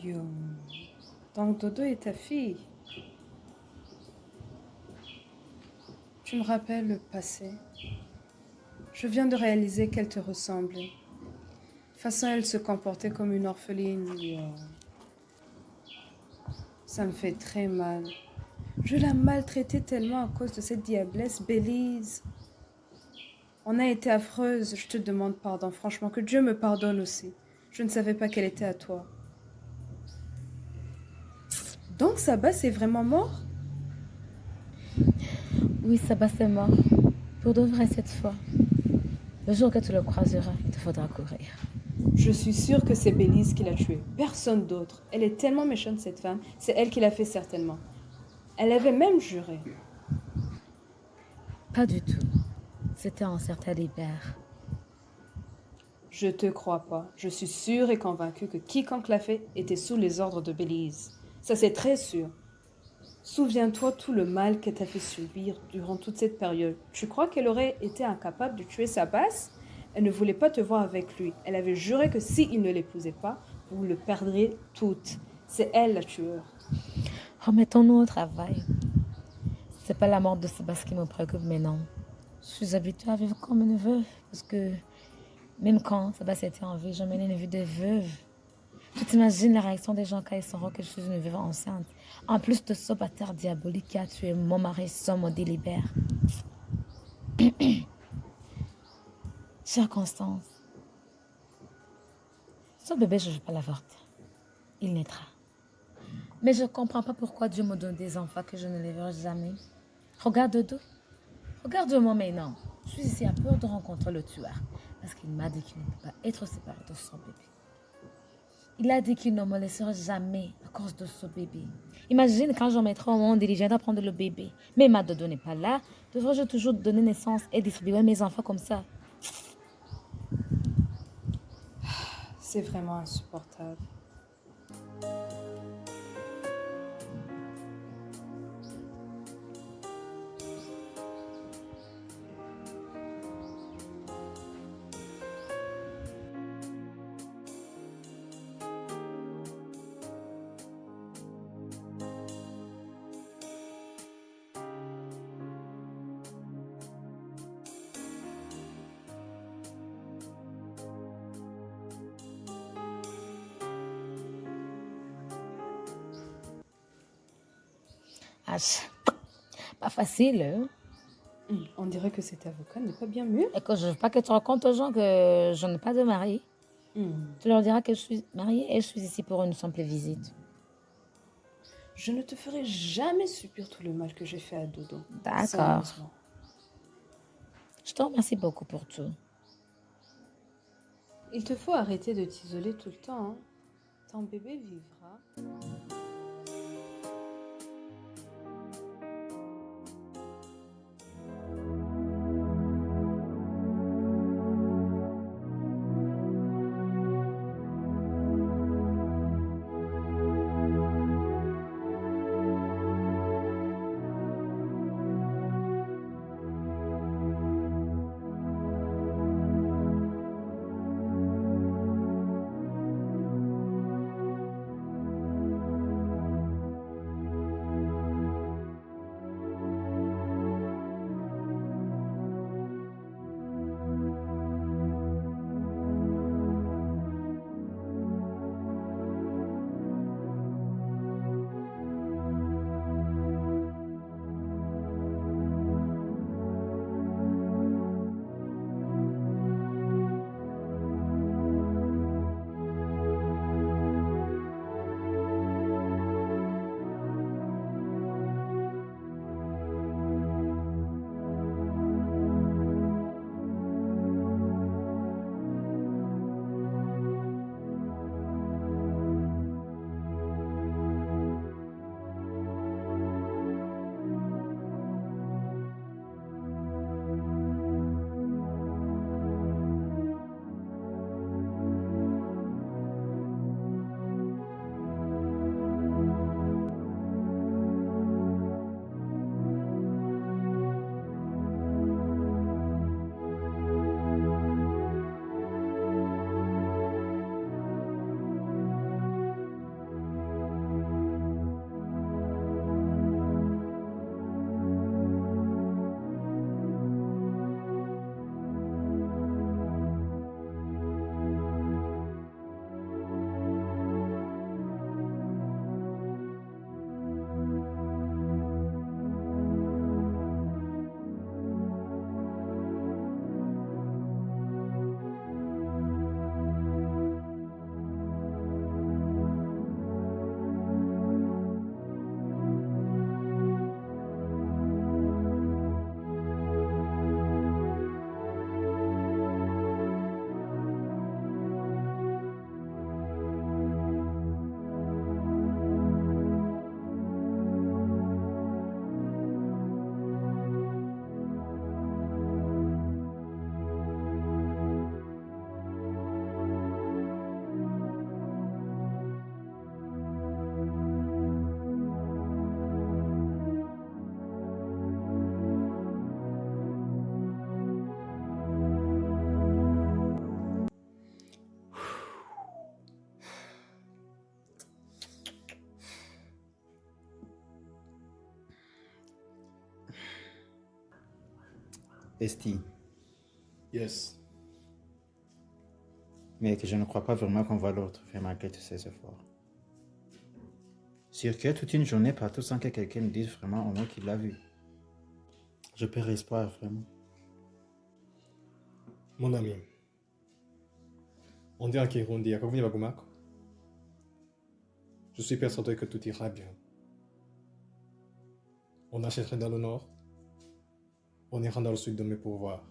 Yo. Donc Dodo est ta fille. Tu me rappelles le passé. Je viens de réaliser qu'elle te ressemblait. De toute façon, elle se comportait comme une orpheline. Yo. Ça me fait très mal. Je la maltraitais tellement à cause de cette diablesse Bélise. On a été affreuse, je te demande pardon. Franchement, que Dieu me pardonne aussi. Je ne savais pas qu'elle était à toi. Donc Sabas est vraiment mort? Oui, Sébastien est mort. Pour de vrai cette fois. Le jour que tu le croiseras, il te faudra courir. Je suis sûre que c'est Bélise qui l'a tué. Personne d'autre. Elle est tellement méchante, cette femme. C'est elle qui l'a fait certainement. Elle avait même juré. Pas du tout. C'était un certain Libère. Je te crois pas. Je suis sûre et convaincue que quiconque l'a fait était sous les ordres de Bélise. Ça, c'est très sûr. Souviens-toi tout le mal qu'elle t'a fait subir durant toute cette période. Tu crois qu'elle aurait été incapable de tuer sa basse? Elle ne voulait pas te voir avec lui. Elle avait juré que s'il ne l'épousait pas, vous le perdriez toutes. C'est elle la tueur. Remettons-nous au travail. C'est pas la mort de Sébastien qui me préoccupe maintenant. Je suis habituée à vivre comme une veuve. Parce que même quand Sébastien était en vie, je menais une vie de veuve. Tu t'imagines la réaction des gens quand ils sauront que je suis une veuve enceinte. En plus de ce bâtard diabolique qui a tué mon mari sans mon délibère. Chère Constance, ce bébé, je ne vais pas l'avorter. Il naîtra. Mais je ne comprends pas pourquoi Dieu me donne des enfants que je ne les verrai jamais. Regarde Dodo. Regarde-moi maintenant. Je suis ici à peur de rencontrer le tueur. Parce qu'il m'a dit qu'il ne peut pas être séparé de son bébé. Il a dit qu'il ne me laissera jamais à cause de ce bébé. Imagine quand je mettrai au monde, il viendra prendre le bébé. Mais ma Dodo n'est pas là. Devrais-je toujours donner naissance et distribuer mes enfants comme ça? C'est vraiment insupportable. Ah, pas facile, hein? On dirait que cet avocat n'est pas bien mûr. Et que je ne veux pas que tu racontes aux gens que je n'ai pas de mari. Hmm. Tu leur diras que je suis mariée et je suis ici pour une simple visite. Je ne te ferai jamais subir tout le mal que j'ai fait à Dodo. D'accord. Sérieusement. Je te remercie beaucoup pour tout. Il te faut arrêter de t'isoler tout le temps, hein. Ton bébé vivra. Esti, Yes. mais que je ne crois pas vraiment qu'on va le retrouver malgré tous ses efforts. Circuler toute une journée partout sans que quelqu'un me dise vraiment au moins qu'il l'a vu. Je perds espoir, vraiment. Mon ami, on dit en Kirundi, Yakovuni Bagumako. Je suis persuadé que tout ira bien. On achèterait dans le nord, on ira dans le sud de mes pouvoirs.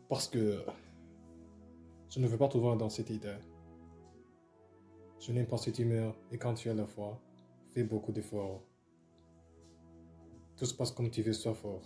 Parce que je ne veux pas te voir dans cette idée. Je n'aime pas cette humeur et quand tu as la foi, fais beaucoup d'efforts. Tout se passe comme tu veux, sois fort.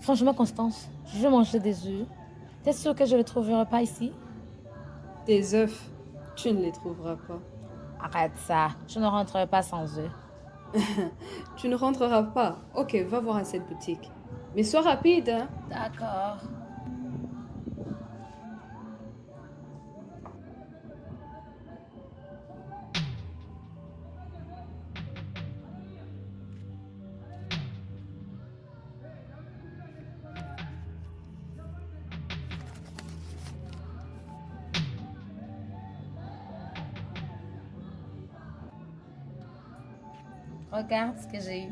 Franchement, Constance, je veux manger des œufs. T'es sûre que je ne les trouverai pas ici? Des œufs, tu ne les trouveras pas. Arrête ça, je ne rentrerai pas sans œufs. Tu ne rentreras pas. Ok, va voir à cette boutique. Mais sois rapide, hein. D'accord. Regarde ce que j'ai eu.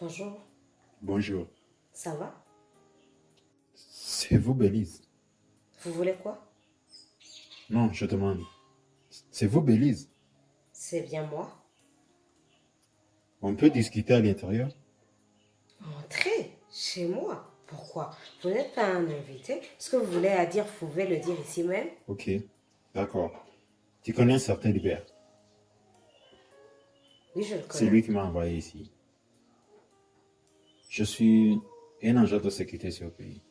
Bonjour, Bonjour. ça va? C'est vous, Bélise? Vous voulez quoi? Non, je demande. C'est vous, Bélise? C'est bien moi. On peut discuter à l'intérieur? Entrez chez moi. Pourquoi? Vous n'êtes pas un invité. Ce que vous voulez à dire, vous pouvez le dire ici même. Ok, d'accord. Tu connais un certain Libert? Oui, je le C'est connais. lui qui m'a envoyé ici. Je suis un agent de sécurité sur le pays.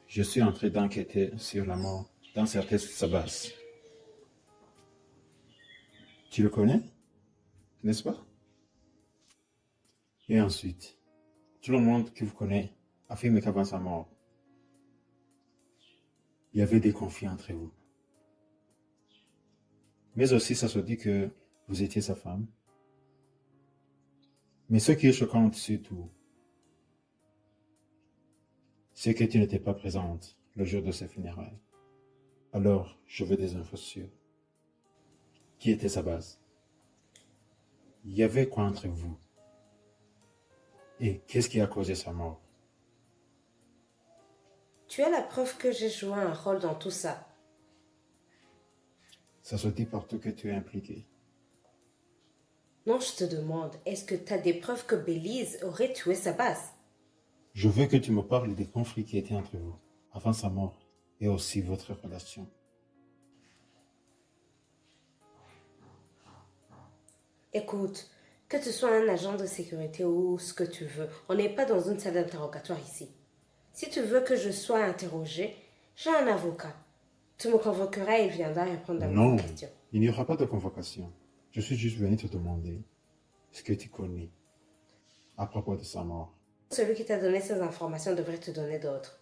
Je suis en train d'enquêter sur la mort d'un certain Sabas. Tu le connais, n'est-ce pas? Et ensuite, tout le monde qui vous connaît affirme qu'avant sa mort, il y avait des conflits entre vous. Mais aussi, ça se dit que vous étiez sa femme. Mais ce qui est choquant surtout, c'est que tu n'étais pas présente le jour de ses funérailles. Alors, je veux des infos sûres. Qui était sa base? Il y avait quoi entre vous? Et qu'est-ce qui a causé sa mort? Tu as la preuve que j'ai joué un rôle dans tout ça. Ça se dit partout que tu es impliqué. Non, je te demande, est-ce que tu as des preuves que Bélise aurait tué sa base? Je veux que tu me parles des conflits qui étaient entre vous, avant sa mort, et aussi votre relation. Écoute, que tu sois un agent de sécurité ou ce que tu veux, on n'est pas dans une salle d'interrogatoire ici. Si tu veux que je sois interrogé, j'ai un avocat. Tu me convoqueras et il viendra répondre à Non, mes questions. il n'y aura pas de convocation. Je suis juste venu te demander ce que tu connais à propos de sa mort. Celui qui t'a donné ces informations devrait te donner d'autres.